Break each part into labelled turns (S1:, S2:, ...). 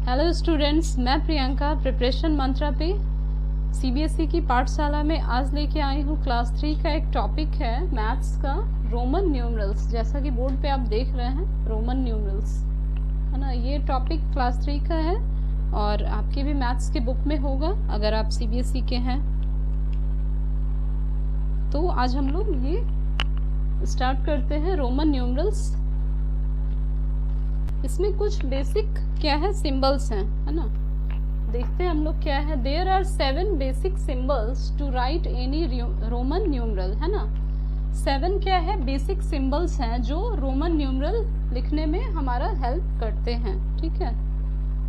S1: Hello students, मैं Priyanka preparation मंत्रा पे CBSE की पाठशाला में आज लेके आई हूँ। क्लास 3 का एक टॉपिक है मैथ्स का, रोमन न्यूमरल्स। जैसा कि बोर्ड पे आप देख रहे हैं, रोमन न्यूमरल्स है ना। ये टॉपिक क्लास 3 का है और आपके भी मैथ्स के बुक में होगा अगर आप सीबीएसई के हैं। तो आज हम लोग ये स्टार्ट करते हैं रोमन न्यूमरल्स। इसमें कुछ बेसिक क्या है, सिंबल्स हैं, है ना। देखते हैं हम लोग क्या है। There are 7 basic symbols to write any Roman numeral, है ना। 7 क्या है, बेसिक सिंबल्स हैं जो रोमन न्यूमरल लिखने में हमारा हेल्प करते हैं। ठीक है,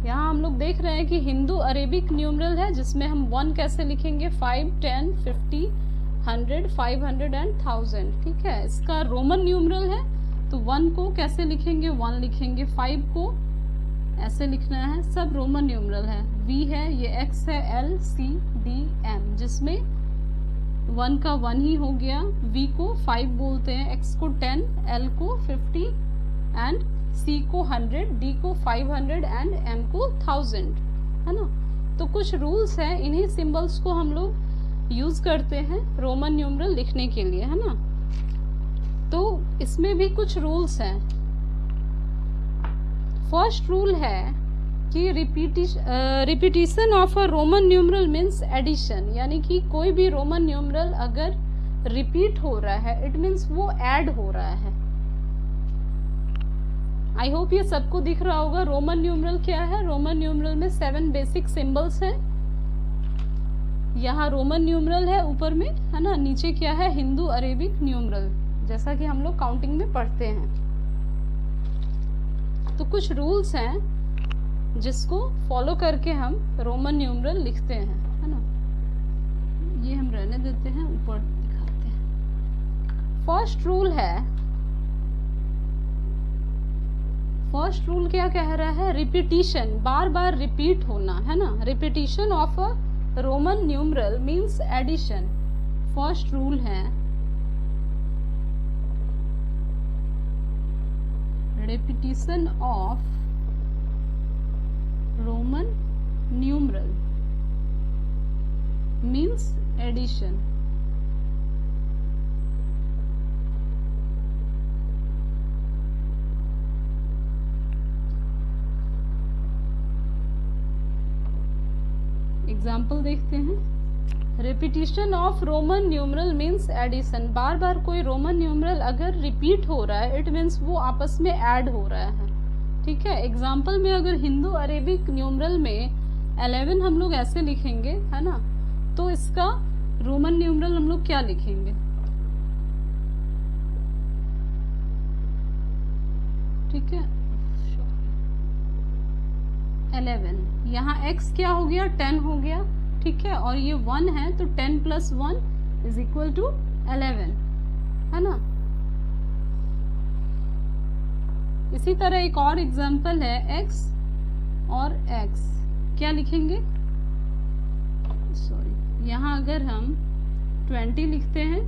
S1: यहाँ हम लोग देख रहे हैं कि हिंदू अरेबिक न्यूमरल है जिसमें हम 1 कैसे लिखेंगे, 5, 10, 50, 100, 500 एंड 1000। ठीक है, इसका रोमन न्यूमरल है तो 1 को कैसे लिखेंगे, 1 लिखेंगे। 5 को ऐसे लिखना है, सब रोमन न्यूमरल है। V है, ये X है, L, C, D, M, जिसमें 1 का 1 ही हो गया। V को 5 बोलते हैं, X को 10, L को 50 एंड C को 100, D को 500 एंड M को 1000, है ना। तो कुछ रूल्स हैं, इन्हीं सिंबल्स को हम लोग यूज करते हैं रोमन न्यूमरल लिखने के लिए, है ना। तो इसमें भी कुछ रूल्स हैं। फर्स्ट रूल है कि repetition of a Roman numeral means addition, यानी कि कोई भी रोमन न्यूमरल अगर रिपीट हो रहा है इट मीन्स वो ऐड हो रहा है। आई होप ये सबको दिख रहा होगा। रोमन न्यूमरल क्या है, रोमन न्यूमरल में 7 बेसिक सिंबल्स हैं। यहाँ रोमन न्यूमरल है ऊपर में, है ना। नीचे क्या है, हिंदू अरेबिक न्यूमरल, जैसा कि हम लोग काउंटिंग में पढ़ते हैं। तो कुछ रूल्स हैं जिसको फॉलो करके हम रोमन न्यूमरल लिखते हैं, है ना। ये हम रहने देते हैं, ऊपर दिखाते हैं। फर्स्ट रूल क्या कह रहा है, रिपीटिशन, बार बार रिपीट होना, है ना। Repetition of a Roman numeral means addition. First rule है repetition of Roman numeral means addition। Example देखते हैं। Repetition of Roman numeral means addition, बार बार कोई रोमन न्यूमरल अगर रिपीट हो रहा है इट मीन्स वो आपस में ऐड हो रहा है। ठीक है, एग्जाम्पल में अगर हिंदू अरेबिक न्यूमरल में 11 हम लोग ऐसे लिखेंगे, है ना, तो इसका रोमन न्यूमरल हम लोग क्या लिखेंगे। ठीक है, 11, यहाँ x क्या हो गया, 10 हो गया। ठीक है, और ये 1 है तो 10 + 1 इज इक्वल टू 11, है ना। इसी तरह एक और एग्जांपल है, x और x क्या लिखेंगे, सॉरी, यहाँ अगर हम 20 लिखते हैं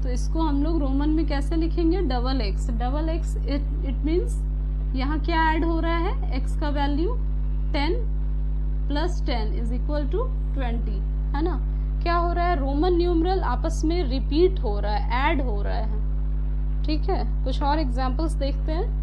S1: तो इसको हम लोग रोमन में कैसे लिखेंगे, डबल x। इट मीन्स यहाँ क्या ऐड हो रहा है, x का वैल्यू 10 + 10 इज इक्वल टू 20, है ना। क्या हो रहा है, रोमन न्यूमरल आपस में रिपीट हो रहा है, ऐड हो रहा है। ठीक है, कुछ और एग्जांपल्स देखते हैं।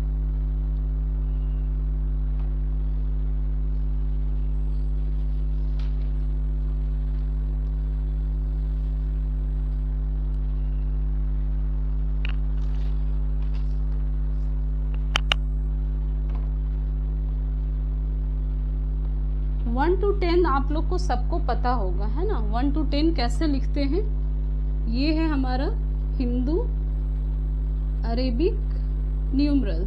S1: वन टू 10 आप लोग को सबको पता होगा, है ना। 1 to 10 कैसे लिखते हैं, ये है हमारा हिंदू अरेबिक न्यूमरल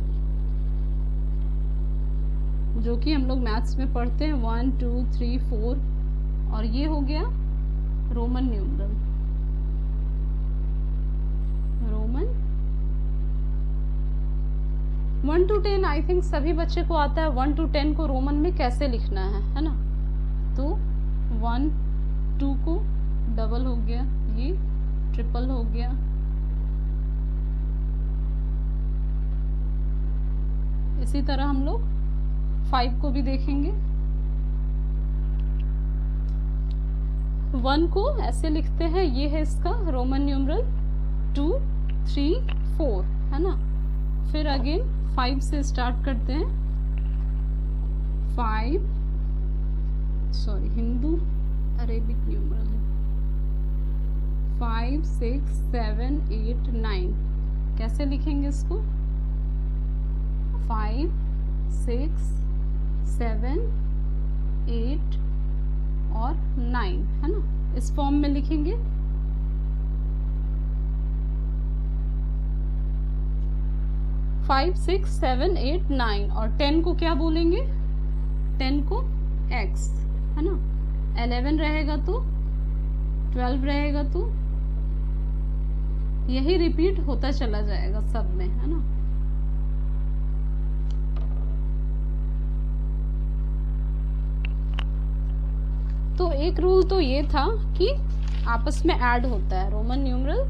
S1: जो कि हम लोग मैथ्स में पढ़ते हैं, 1, 2, 3, 4, और ये हो गया Roman numeral. Roman 1 to 10 I think सभी बच्चे को आता है 1 to 10 को रोमन में कैसे लिखना है ना। तो 1, 2 को डबल हो गया, ये ट्रिपल हो गया, इसी तरह हम लोग 5 को भी देखेंगे। 1 को ऐसे लिखते हैं, ये है इसका रोमन न्यूमरल 2 3 4, है ना। फिर अगेन 5 से स्टार्ट करते हैं। 5 हिंदू अरेबिक न्यूमरल है। 5 6 7 8 9, कैसे लिखेंगे इसको? 5 6 7 8 और 9, है ना, इस फॉर्म में लिखेंगे। फाइव 6 7 8 9 और 10 को क्या बोलेंगे? 10 को x, है ना। 11 रहेगा तो 12 रहेगा तो यही रिपीट होता चला जाएगा सब में, है ना। तो एक रूल तो ये था कि आपस में ऐड होता है Roman numeral.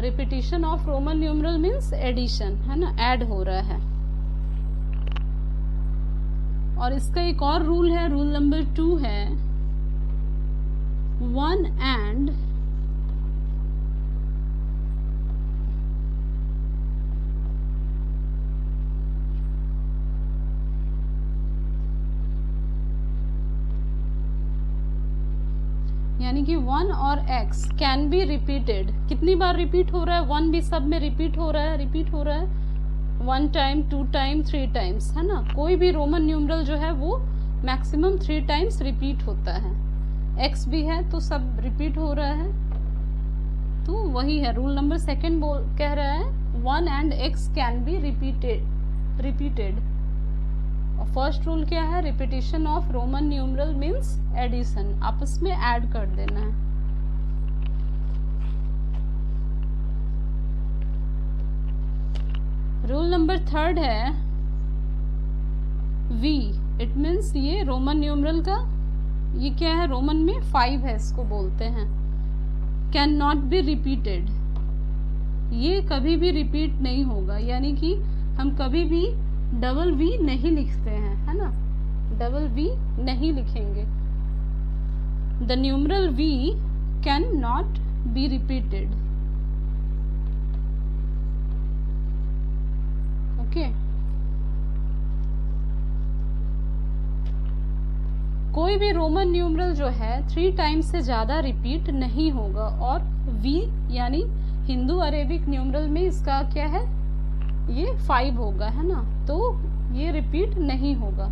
S1: Repetition of Roman numeral means addition, है ना, ऐड हो रहा है। और इसका एक और रूल है, रूल नंबर 2 है 1 and यानी कि 1 और x कैन बी रिपीटेड। कितनी बार रिपीट हो रहा है? 1 भी सब में रिपीट हो रहा है 1 टाइम 2 टाइम 3 टाइम्स, है ना। कोई भी रोमन न्यूमरल जो है वो मैक्सिमम 3 टाइम्स रिपीट होता है। x भी है तो सब रिपीट हो रहा है, तो वही है रूल नंबर 2 कह रहा है 1 and x can be repeated. और फर्स्ट रूल क्या है? Repetition of Roman numeral means addition, आपस में ऐड कर देना है। रूल नंबर 3 है v, इट मीन्स ये रोमन न्यूमरल का, ये क्या है? रोमन में 5 है, इसको बोलते हैं कैन नॉट बी रिपीटेड। ये कभी भी रिपीट नहीं होगा, यानी कि हम कभी भी डबल v नहीं लिखते हैं, है ना, डबल v नहीं लिखेंगे। The numeral v can not be repeated. Okay, कोई भी रोमन न्यूमरल जो है 3 टाइम्स से ज्यादा रिपीट नहीं होगा। और v यानी हिंदू अरेबिक न्यूमरल में इसका क्या है? ये 5 होगा, है ना, तो ये रिपीट नहीं होगा।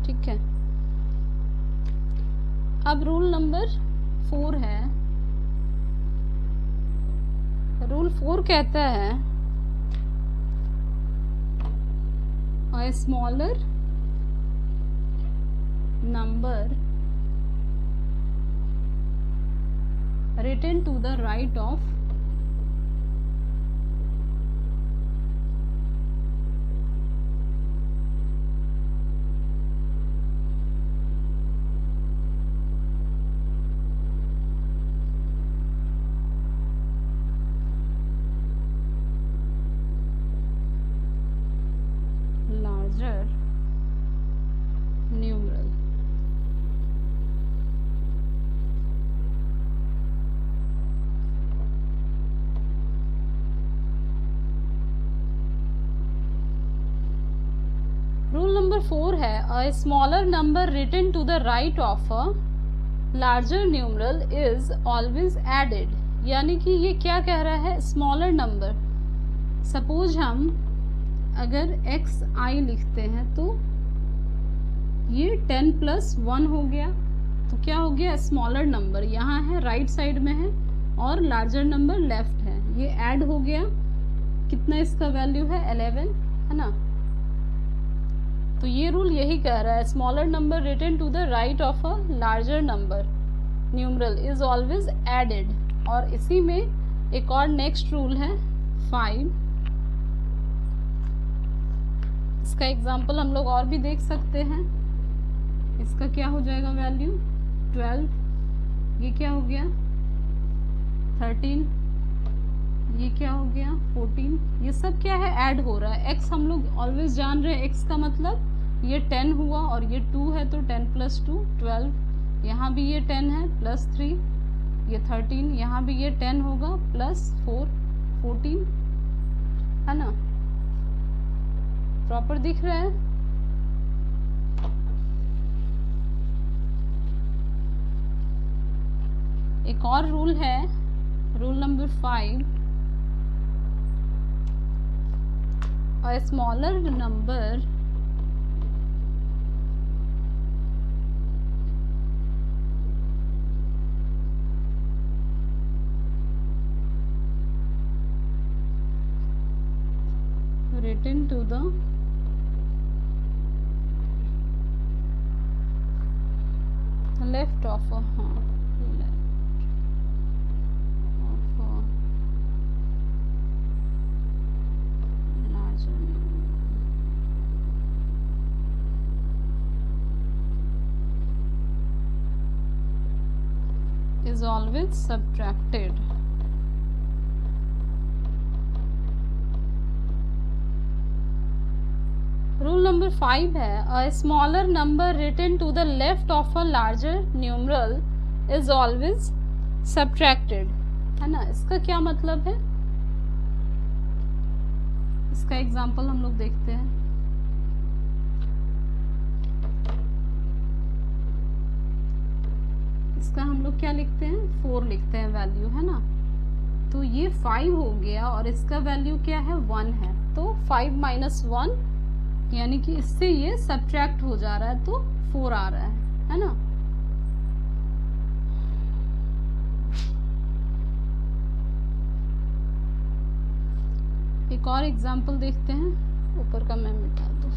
S1: ठीक है। अब रूल नंबर 4 है। रूल 4 कहता है a smaller number written to the right of larger numeral। Rule number 4 है a smaller number written to the right of a larger numeral is always added। यानी कि ये क्या कह रहा है? स्मॉलर नंबर, सपोज हम अगर xi लिखते हैं तो ये 10 + 1 हो गया, तो क्या हो गया? स्मॉलर नंबर यहाँ है, राइट साइड में है, और लार्जर नंबर लेफ्ट है, ये ऐड हो गया। कितना इसका वैल्यू है? 11, है ना। तो ये रूल यही कह रहा है smaller number written to the right of a larger number numeral is always added. और इसी में एक और नेक्स्ट रूल है 5 इसका एग्जाम्पल हम लोग और भी देख सकते हैं। इसका क्या हो जाएगा वैल्यू 12, ये क्या हो गया 13, ये क्या हो गया 14, ये सब क्या है ऐड हो रहा है। x हम लोग ऑलवेज जान रहे हैं, x का मतलब ये 10 हुआ और ये 2 है तो 10 + 2 12, यहाँ भी ये 10 है +3 ये 13, यहाँ भी ये 10 होगा +4 14, है ना, प्रॉपर दिख रहा है। एक और रूल है, rule number 5, a smaller number written to the left of a is always subtracted. Rule number 5 है, a smaller number written to the left of a larger numeral is always subtracted, है ना। इसका क्या मतलब है, इसका example हम लोग देखते हैं। इसका हम लोग क्या लिखते हैं 4 लिखते हैं वैल्यू, है ना। तो ये 5 हो गया और इसका वैल्यू क्या है 1 है, तो 5 - 1 यानी कि इससे ये सब्ट्रैक्ट हो जा रहा है तो 4 आ रहा है ना। एक और एग्जांपल देखते हैं, ऊपर का मैं मिटा दूं।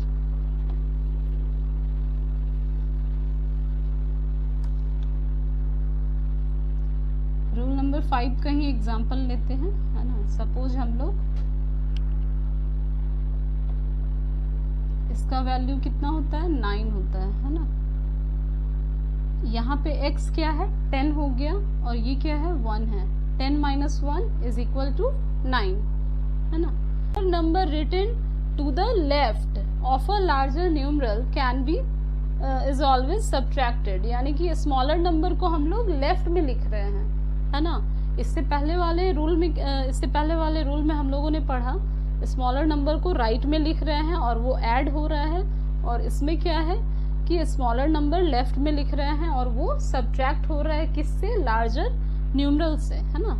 S1: रूल नंबर 5 का ही एग्जांपल लेते हैं, है ना। सपोज हम लोग इसका वैल्यू कितना होता है 9 होता है ना। यहाँ पे x क्या है 10 हो गया और ये क्या है 1 है, 10 - 1 = 9, है ना। Number written to the left of a larger numeral can be is always subtracted, यानी कि स्मॉलर नंबर को हम लोग लेफ्ट में लिख रहे हैं, है ना। इससे पहले वाले रूल में हम लोगों ने पढ़ा स्मॉलर नंबर को राइट में लिख रहे हैं और वो ऐड हो रहा है, और इसमें क्या है कि स्मॉलर नंबर लेफ्ट में लिख रहे हैं और वो सब्ट्रैक्ट हो रहा है किससे, लार्जर न्यूमरल से, है ना।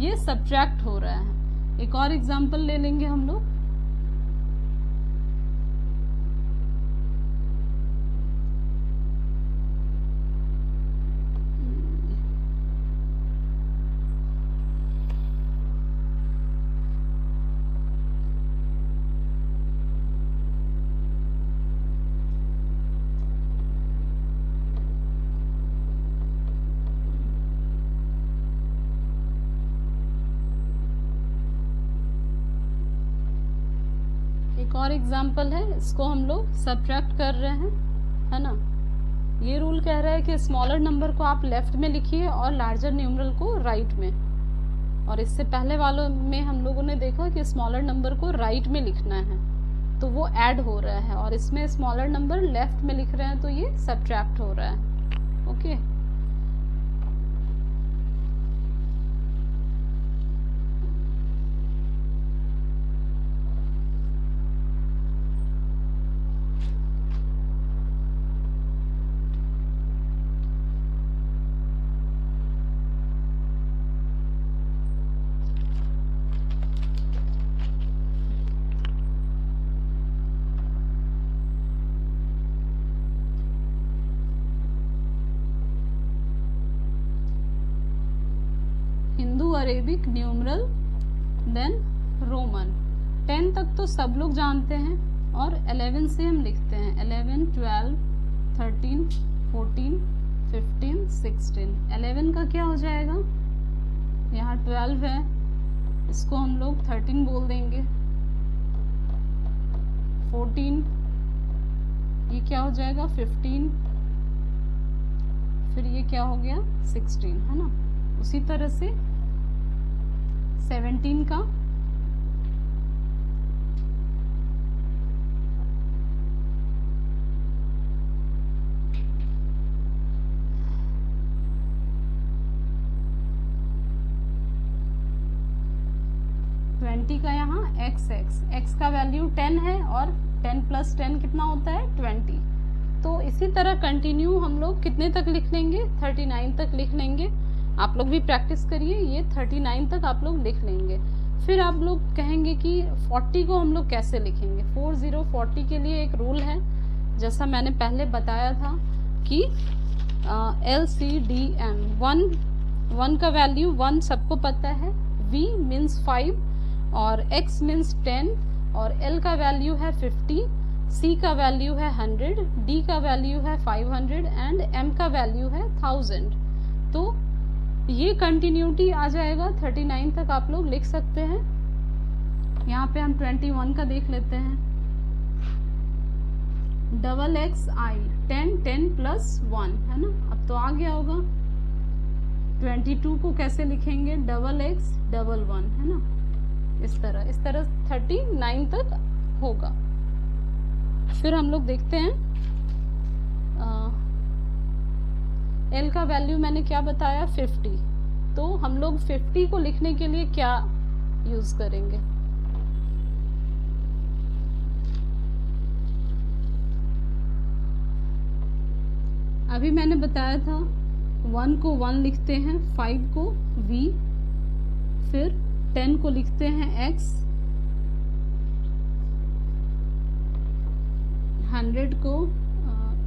S1: ये सब्ट्रैक्ट हो रहा है। एक और एग्जांपल ले लेंगे हम लोग। एक और एग्जाम्पल है, इसको हम लोग सब्ट्रैक्ट कर रहे हैं, है ना। ये रूल कह रहा है कि स्मॉलर नंबर को आप लेफ्ट में लिखिए और लार्जर न्यूमरल को राइट में। और इससे पहले वालों में हम लोगों ने देखा कि स्मॉलर नंबर को राइट में लिखना है तो वो ऐड हो रहा है, और इसमें स्मॉलर नंबर लेफ्ट में लिख रहे हैं तो ये सब्ट्रैक्ट हो रहा है। Okay, Arabic numeral then Roman. 10 तक तो सब लोग जानते हैं और 11 से हम लिखते हैं 11, 12, 13, 14, 15, 16। 11 का क्या हो जाएगा, यहाँ 12 है, इसको हम लोग 13 बोल देंगे। 14, ये क्या हो जाएगा 15, फिर ये क्या हो गया 16, है ना। उसी तरह से 17 का 20 का यहाँ x का वैल्यू 10 है और 10 + 10 कितना होता है 20। तो इसी तरह कंटिन्यू हम लोग कितने तक लिख लेंगे 39 तक लिख लेंगे। आप लोग भी प्रैक्टिस करिए, ये 39 तक आप लोग लिख लेंगे। फिर आप लोग कहेंगे कि 40 को हम लोग कैसे लिखेंगे। 40 के लिए एक रूल है, जैसा मैंने पहले बताया था कि LCDM 1 का वैल्यू 1 सबको पता है, V मीन्स 5 और X मीन्स 10 और L का वैल्यू है 50, C का वैल्यू है 100, D का वैल्यू है 500 एंड M का वैल्यू है 1000। तो ये कंटिन्यूटी आ जाएगा 39 तक आप लोग लिख सकते हैं। यहाँ पे हम 21 का देख लेते हैं। XXI 10 + 1 है ना, अब तो आ गया होगा। 22 को कैसे लिखेंगे XX11 है ना, इस तरह 39 तक होगा। फिर हम लोग देखते हैं L का वैल्यू मैंने क्या बताया 50, तो हम लोग 50 को लिखने के लिए क्या यूज करेंगे। अभी मैंने बताया था 1 को 1 लिखते हैं, 5 को V, फिर 10 को लिखते हैं X, 100 को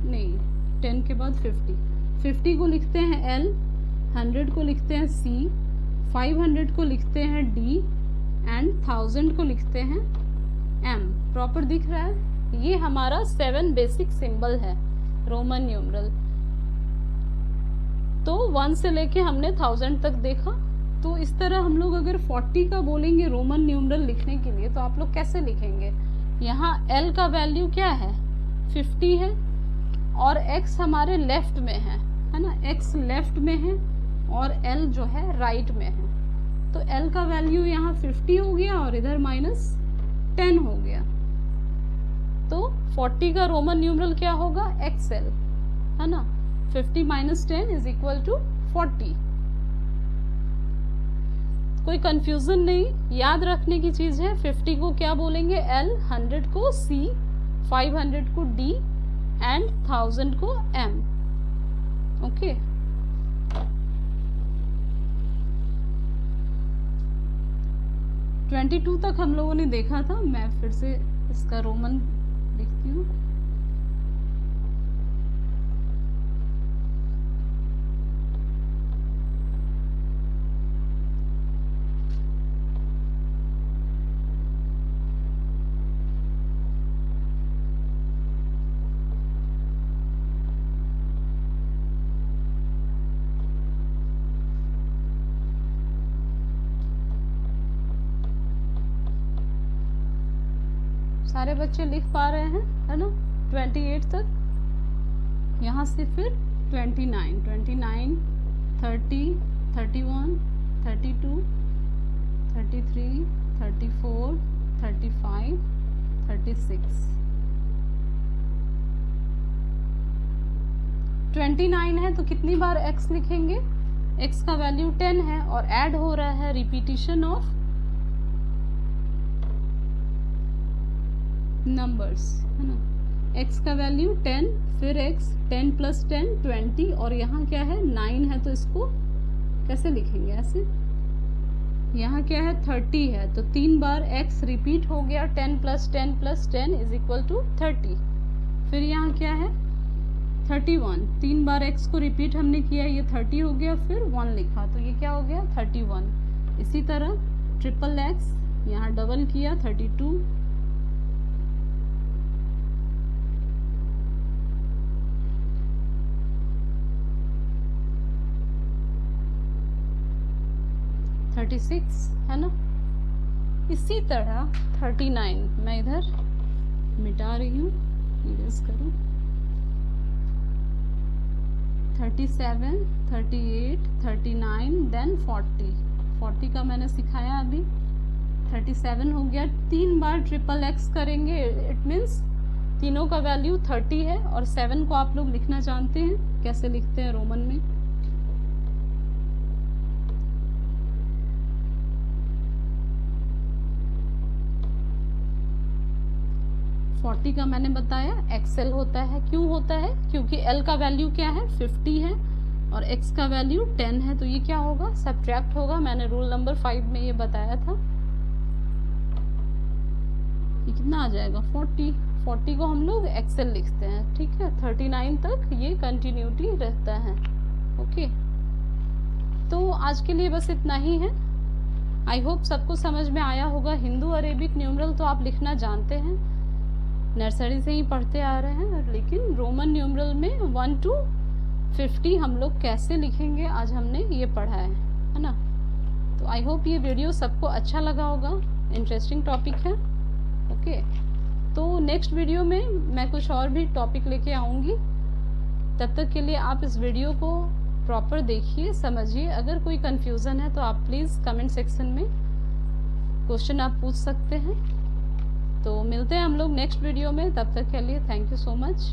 S1: नहीं 10 के बाद 50 को लिखते हैं L, 100 को लिखते हैं C, 500 को लिखते हैं D एंड 1000 को लिखते हैं M। प्रॉपर दिख रहा है। ये हमारा 7 बेसिक सिंबल है रोमन न्यूमरल। तो 1 से लेके हमने 1000 तक देखा। तो इस तरह हम लोग अगर 40 का बोलेंगे रोमन न्यूमरल लिखने के लिए, तो आप लोग कैसे लिखेंगे। यहाँ L का वैल्यू क्या है 50 है और X हमारे लेफ्ट में है ना, X लेफ्ट में है और L जो है राइट में है। तो L का वैल्यू यहाँ 50 हो गया और इधर -10 हो गया। तो 40 का रोमन न्यूमरल क्या होगा XL है ना। 50 - 10 = 40। कोई कंफ्यूजन नहीं, याद रखने की चीज है। 50 को क्या बोलेंगे L, 100 को C, 500 को D एंड 1000 को M। ओके, ट्वेंटी 22 तक हम लोगों ने देखा था। मैं फिर से इसका रोमन लिखती हूँ। सारे बच्चे लिख पा रहे हैं है ना 28 तक। यहाँ से फिर 29, 30, 31, 32, 33, 34, 35, 36, 29 है तो कितनी बार x लिखेंगे। x का वैल्यू 10 है और ऐड हो रहा है रिपीटिशन ऑफ नंबर्स है ना। x का वैल्यू 10, फिर x 10 + 10 20 और यहाँ क्या है 9 है, तो इसको कैसे लिखेंगे ऐसे। यहाँ क्या है 30 है तो 3 बार x रिपीट हो गया। 10 + 10 + 10 = 30। फिर यहाँ क्या है 31, 3 बार x को रिपीट हमने किया, ये 30 हो गया, फिर 1 लिखा तो ये क्या हो गया 31। इसी तरह XXX यहाँ डबल किया 32, है ना। इसी तरह 39 मैं इधर मिटा रही हूँ, इरेज करूँ। 37, 38, 39, देन 40 का मैंने सिखाया अभी। 37 हो गया, 3 बार ट्रिपल एक्स करेंगे, इट मीन्स तीनों का वैल्यू 30 है। और 7 को आप लोग लिखना जानते हैं, कैसे लिखते हैं रोमन में। फोर्टी का मैंने बताया एक्सएल होता है। क्यों होता है? क्योंकि एल का वैल्यू क्या है? 50 है और एक्स का वैल्यू 10 है, तो ये क्या होगा? सब्ट्रैक्ट होगा। मैंने रूल नंबर 5 में ये बताया था। ये कितना आ जाएगा? 40 को हम लोग एक्सएल लिखते हैं, ठीक है। 39 तक ये कंटिन्यूटी रहता है। ओके, तो आज के लिए बस इतना ही है। आई होप सबको समझ में आया होगा। हिंदू अरेबिक न्यूमरल तो आप लिखना जानते हैं, नर्सरी से ही पढ़ते आ रहे हैं, लेकिन रोमन न्यूमरल में 1 to 50 हम लोग कैसे लिखेंगे आज हमने ये पढ़ा है ना। तो आई होप ये वीडियो सबको अच्छा लगा होगा, इंटरेस्टिंग टॉपिक है। ओके, तो नेक्स्ट वीडियो में मैं कुछ और भी टॉपिक लेके आऊँगी। तब तक के लिए आप इस वीडियो को प्रॉपर देखिए, समझिए। अगर कोई कंफ्यूजन है तो आप प्लीज़ कमेंट सेक्शन में क्वेश्चन आप पूछ सकते हैं। तो मिलते हैं हम लोग नेक्स्ट वीडियो में, तब तक के लिए थैंक यू सो मच।